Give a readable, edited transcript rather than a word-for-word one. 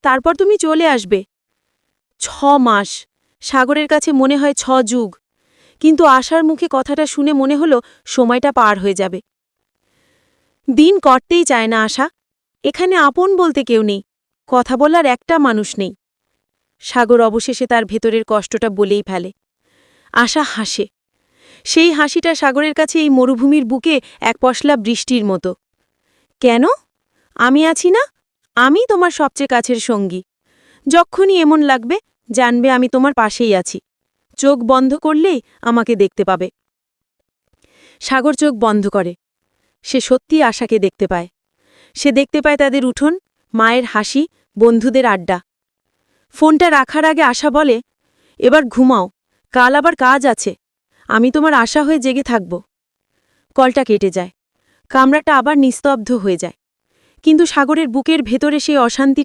তারপর তুমি চলে আসবে। 6 মাস। সাগরের কাছে মনে হয় 6 যুগ। কিন্তু আশার মুখে কথাটা শুনে মনে হলো সময়টা পার হয়ে যাবে। দিন কটতেই চায় না আশা। এখানে আপন বলতে কেউ নেই, কথা বলার একটা মানুষ নেই। সাগর অবশেষে তার ভেতরের কষ্টটা বলেই ফেলে। আশা হাসে। সেই হাসিটা সাগরের কাছে এই মরুভূমির বুকে এক পশলা বৃষ্টির মতো। কেন? আমি আছি না? আমি তোমার সবচেয়ে কাছের সঙ্গী। যখনই এমন লাগবে জানবে আমি তোমার পাশেই আছি। চোখ বন্ধ করলেই আমাকে দেখতে পাবে। সাগর চোখ বন্ধ করে। সে সত্যিই আশাকে দেখতে পায়। সে দেখতে পায় তাদের উঠোন, মায়ের হাসি, বন্ধুদের আড্ডা। ফোনটা রাখার আগে আশা বলে, এবার ঘুমাও, কাল আবার কাজ আছে। আমি তোমার আশা হয়ে জেগে থাকব। কলটা কেটে যায়। কামরাটা আবার নিস্তব্ধ হয়ে যায়। কিন্তু সাগরের বুকের ভেতরে সেই অশান্তি